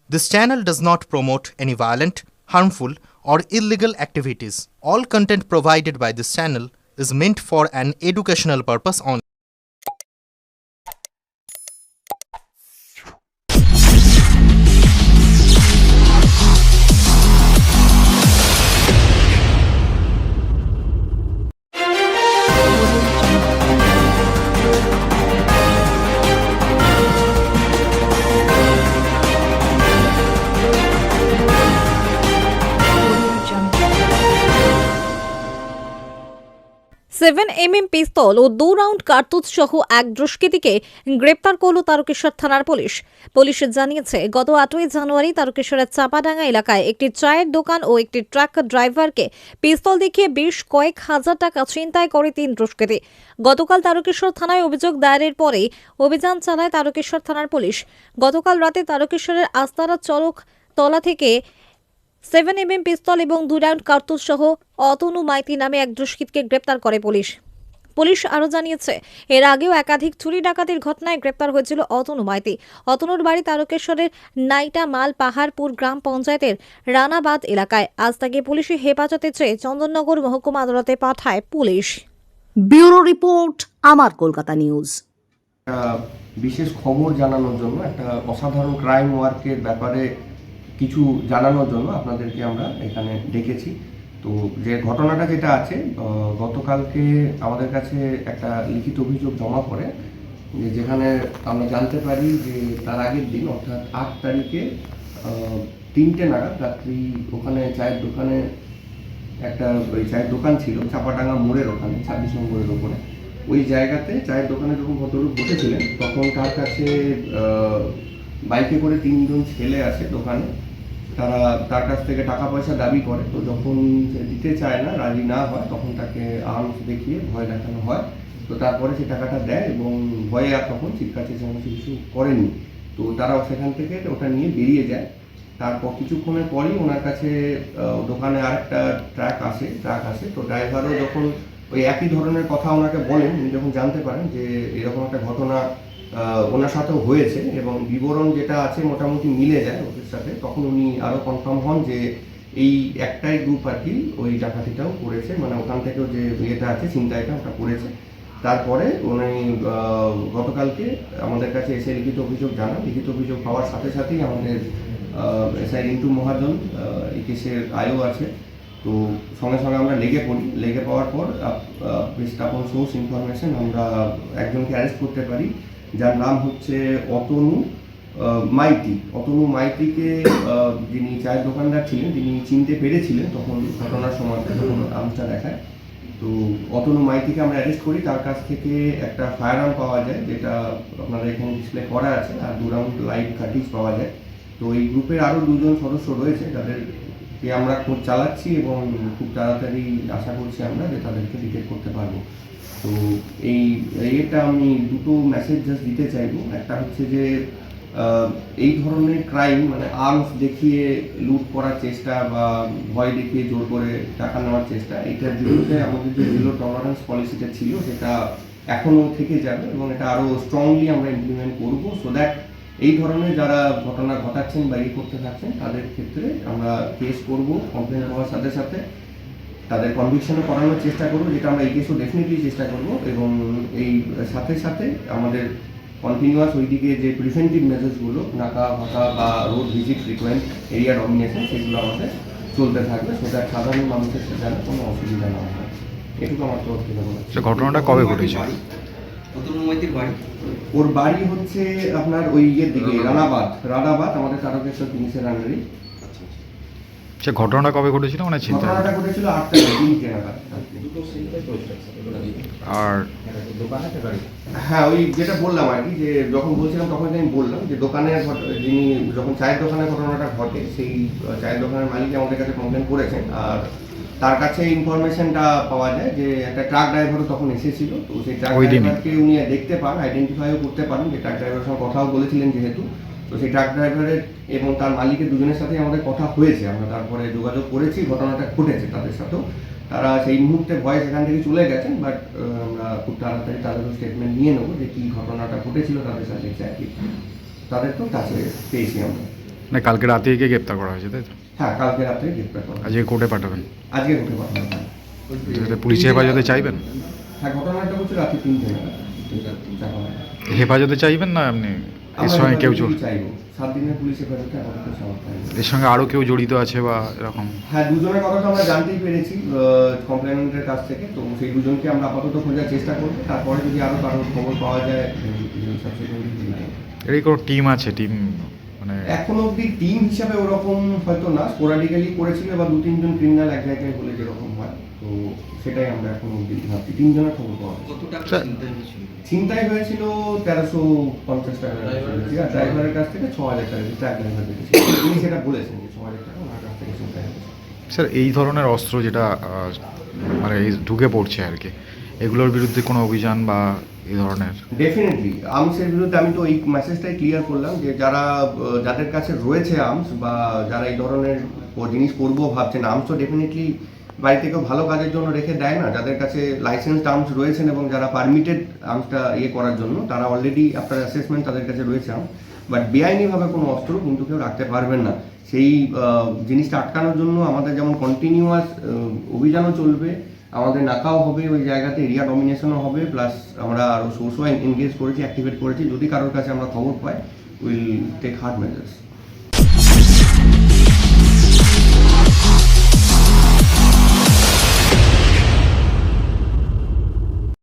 This channel does not promote any violent, harmful, or illegal activities. All content provided by this channel is meant for an educational purpose only. Seven pistol ও 2 round কার্তুজ সহ এক দুষ্কৃতীকে গ্রেপ্তার করল তারকেশ্বর থানার police. Police জানিয়েছে, গত 8ই জানুয়ারি তারকেশ্বরের চাপাডাঙ্গা এলাকায় একটি চায়ের দোকান ও একটি ট্রাক ড্রাইভারকে পিস্তল দেখিয়ে বেশ কয়েক হাজার টাকা ছিনতাই করে 3 দুষ্কৃতী। গতকাল তারকেশ্বর থানায় অভিযোগ দায়েরের পরে অভিযান চালায় তারকেশ্বর থানার পুলিশ। গতকাল রাতে তারকেশ্বরের আস্তারা চরক তলা থেকে 7mm পিস্তল এবং 2 রাউন্ড কার্তুজ সহ অতনু মাইতি নামে এক দুষ্কৃতীকে গ্রেপ্তার করে পুলিশ। পুলিশ আরও জানিয়েছে, এর আগেও একাধিক চুরি ডাকাতির ঘটনায় গ্রেপ্তার হয়েছিল অতনু মাইতি। অতনুর বাড়ি তারকেশ্বরের নাইটা মাল পাহাড়পুর গ্রাম পঞ্চায়েতের রানাবাদ এলাকায়। আজ তাকে পুলিশি হেফাজতে চেয়ে চন্দননগর মহকুমা আদালতে পাঠায় পুলিশ। ব্যুরো রিপোর্ট, আমার কলকাতা নিউজ। বিশেষ খবর জানানোর জন্য, একটা অসাধারণ ক্রাইম ওয়ার্কের ব্যাপারে কিছু জানানোর জন্য আপনাদেরকে আমরা এখানে ডেকেছি। তো যে ঘটনাটা যেটা আছে, গতকালকে আমাদের কাছে একটা লিখিত অভিযোগ জমা পড়ে, যেখানে আমরা জানতে পারি যে তার আগের দিন অর্থাৎ 8 তারিখে 3টে নাগাদ রাত্রি ওখানে চায়ের দোকানে একটা ওই চায়ের দোকান ছিল চাপাডাঙ্গা মোড়ের ওখানে 26 নম্বরের ওপরে। ওই জায়গাতে চায়ের দোকানে যখন ভদ্রলোক বসেছিলেন তখন তার কাছে বাইকে করে 3 জন ছেলে আসে দোকানে। তারা তার কাছ থেকে টাকা পয়সা দাবি করে। তো যখন সে দিতে চায় না, রাজি না হয়, তখন তাকে আর্মস দেখিয়ে ভয় দেখানো হয়। তো তারপরে সে টাকাটা দেয় এবং ভয়ে আর তখন চিৎকার চেঁচামেচি কিছু করেনি। তো তারাও সেখান থেকে ওটা নিয়ে বেরিয়ে যায়। তারপর কিছুক্ষণের পরই ওনার কাছে দোকানে আরেকটা ট্রাক আসে। তো ড্রাইভারও যখন ওই একই ধরনের কথা ওনাকে বলেন, উনি যখন জানতে পারেন যে এরকম একটা ঘটনা ওনার সাথেও হয়েছে এবং বিবরণ যেটা আছে মোটামুটি মিলে যায় ওদের সাথে, তখন উনি আরও কনফার্ম হন যে এই একটাই গ্রুপ আর কি ওই ডাকাতিটাও করেছে, মানে ওখান থেকেও যে ইয়েটা আছে ছিনতাইটা ওটা করেছে। তারপরে উনি গতকালকে আমাদের কাছে এসে লিখিত অভিযোগ জানান। লিখিত অভিযোগ পাওয়ার সাথে সাথেই আমাদের এসআই রিন্টু মহাজন এই কেসের আয়ও আছে। তো সঙ্গে সঙ্গে আমরা লেগে পাওয়ার পর বেস্ট আপন সোর্স ইনফরমেশন আমরা একজনকে অ্যারেস্ট করতে পারি, যার নাম হচ্ছে অতনু মাইতি। অতনু মাইতিকে যিনি চায়ের দোকানদার ছিলেন তিনি চিনতে পেরেছিলেন তখন ঘটনার সময় যখন আর্মসটা দেখায়। তো অতনু মাইতিকে আমরা অ্যারেস্ট করি। তার কাছ থেকে একটা ফায়ার আর্ম পাওয়া যায়, যেটা আপনাদের এখানে ডিসপ্লে করা আছে, আর 2 রাউন্ড লাইভ কার্টিজ পাওয়া যায়। তো এই গ্রুপের আরও 2 জন সদস্য রয়েছে, যাদেরকে আমরা খোঁজ চালাচ্ছি এবং খুব তাড়াতাড়ি আশা করছি আমরা যে তাদেরকে ডিটেক্ট করতে পারবো। তো এটা আমি দুটো মেসেজ জাস্ট দিতে চাইবো। একটা হচ্ছে যে এই ধরনের ক্রাইম, মানে আর্মস দেখিয়ে লুট করার চেষ্টা বা ভয় দেখিয়ে জোর করে টাকা নেওয়ার চেষ্টা, এইটার বিরুদ্ধে আমাদের যে জিরো টলারেন্স পলিসিটা ছিল সেটা এখনও থেকে যাবে এবং এটা আরও স্ট্রংলি আমরা ইমপ্লিমেন্ট করবো, সো দ্যাট এই ধরনের যারা ঘটনা ঘটাচ্ছেন বা করতে থাকছেন তাদের ক্ষেত্রে আমরা কেস করবো, কমপ্লেন হওয়ার সাথে সাথে তাদের কনভিকশনও করানোর চেষ্টা করবো, যেটা আমরা এই কেসও ডেফিনেটলি চেষ্টা করবো। এবং এই সাথে সাথে আমাদের কন্টিনিউয়াস ওইদিকে যে প্রিভেন্টিভ মেজার্সগুলো, নাকা ভাকা বা road visit frequent area domination, সেগুলো আমাদের চলতে থাকবে, সেটা সাধারণ মানুষের যেন কোনো অসুবিধা না হয়। এটুকু আমার তরফ থেকে বলা। ঘটনাটা কবে ঘটেছে? ওর বাড়ি হচ্ছে আপনার ওই ইয়ের দিকে রানাবাদ আমাদের তারকেশ্বর জিনিসের আন্ডারে। সে ঘটনাটা কবে ঘটেছিল? মানে ঘটনাটা ঘটেছিল 8 তারিখ 3টে নাগাদ। আর হ্যাঁ, ওই যেটা বললাম আর কি, যে যখন বলছিলাম তখন আমি বললাম যে দোকানের যিনি যখন চায়ের দোকানের ঘটনাটা ঘটে, সেই চায়ের দোকানের মালিক আমাদের কাছে কমপ্লেন করেছেন, আর তার কাছে ইনফরমেশনটা পাওয়া যায় যে একটা ট্রাক ড্রাইভারও তখন এসেছিল। তো সেই ট্রাক ড্রাইভারকে উনি দেখতে পান, আইডেন্টিফাইও করতে পারেন, যে ট্রাক ড্রাইভারের সঙ্গে কথাও বলেছিলেন যেহেতু। তো সেই ট্রাক ড্রাইভারের এবং তার মালিকের দুজনের সাথেই আমাদের কথা হয়েছে, আমরা তারপরে যোগাযোগ করেছি, ঘটনাটা ঘটেছে তাদের সাথেও। তারা সেই মুহূর্তে ভয়ে সেখান থেকে চলে গেছেন, বাট আমরা খুব তাড়াতাড়ি তাদেরও স্টেটমেন্ট নিয়ে নেবো যে কী ঘটনাটা ঘটেছিল তাদের সাথে এক্স্যাক্টলি। তাদের তো কাছে পেয়েছি আমরা। মানে কালকে রাতে একে গ্রেপ্তার করা হয়েছে তাই তো? হ্যাঁ, কালকে রাত্রে গ্রেপ্তার করা আজকে কোর্টে পাঠাবেন? আজকে উঠে পাঠানো হয়। যাতে পুলিশের হেফাজতে চাইবেন? হ্যাঁ, ঘটনাটা হচ্ছে রাত্রি 3টে নাগাদ। হেফাজতে চাইবেন না আপনি এর আমরা সঙ্গে কেউ হেফাজতেই চাইবো 7 দিনের পুলিশ হেফাজতে আপাতত সামর্থ্য নেই। এর সঙ্গে আরও কেউ জড়িত আছে বা এরকম? হ্যাঁ, দুজনের কথা তো আমরা জানতেই পেরেছি কমপ্লেনেন্টের কাছ থেকে। তো সেই দুজনকে আমরা আপাতত খোঁজার চেষ্টা করবো, তারপরে যদি আরও কারোর খবর পাওয়া যায় এরই কোনো টিম আছে? টিম মানে এখনো অব্দি টিম হিসাবে ওরকম হয়তো না, স্পোরাডিক্যালি করেছিল বা 2-3 জন ক্রিমিনাল এক জায়গায় হলে যেরকম হয়, তো সেটাই আমরা এখন অব্দি ভাবছি। 3 জনের খবর পাওয়া গেছে। ছিনতাই হয়েছিল 1350 টাকা, আর ড্রাইভারের কাছ থেকে 6000 টাকা ট্রাক ড্রাইভার দিয়েছে। তিনি সেটা বলেছেন যে 6000 টাকা ওনার কাছ থেকে ছিনতাই হয়েছে। স্যার এই ধরনের অস্ত্র যেটা মানে এই ঢুকে পড়ছে আর কি, এগুলোর বিরুদ্ধে কোনো অভিযান বা এই ধরনের? ডেফিনেটলি আর্মসের বিরুদ্ধে আমি তো এই মেসেজটাই ক্লিয়ার করলাম যে যাদের কাছে রয়েছে আর্মস বা যারা এই ধরনের জিনিস করবো ভাবছেন, আর্মস তো ডেফিনেটলি বাড়ি থেকেও ভালো কাজের জন্য রেখে দেয় না। যাদের কাছে লাইসেন্সড আর্মস রয়েছেন এবং যারা পারমিটেড আর্মসটা করার জন্য, তারা অলরেডি আফটার অ্যাসেসমেন্ট তাদের কাছে রয়েছে আর্মস। বাট বেআইনিভাবে কোনো অস্ত্র কিন্তু কেউ রাখতে পারবেন না। সেই জিনিসটা আটকানোর জন্য আমাদের যেমন কন্টিনিউয়াস অভিযানও চলবে, আমাদের নাকাও হবে ওই জায়গাতে, এরিয়া ডমিনেশনও হবে, প্লাস আমরা আরও সোর্সও এনগেজ করেছি, অ্যাক্টিভেট করেছি। যদি কারোর কাছে আমরা খবর পাই, উইল টেক হার্ড মেজার্স।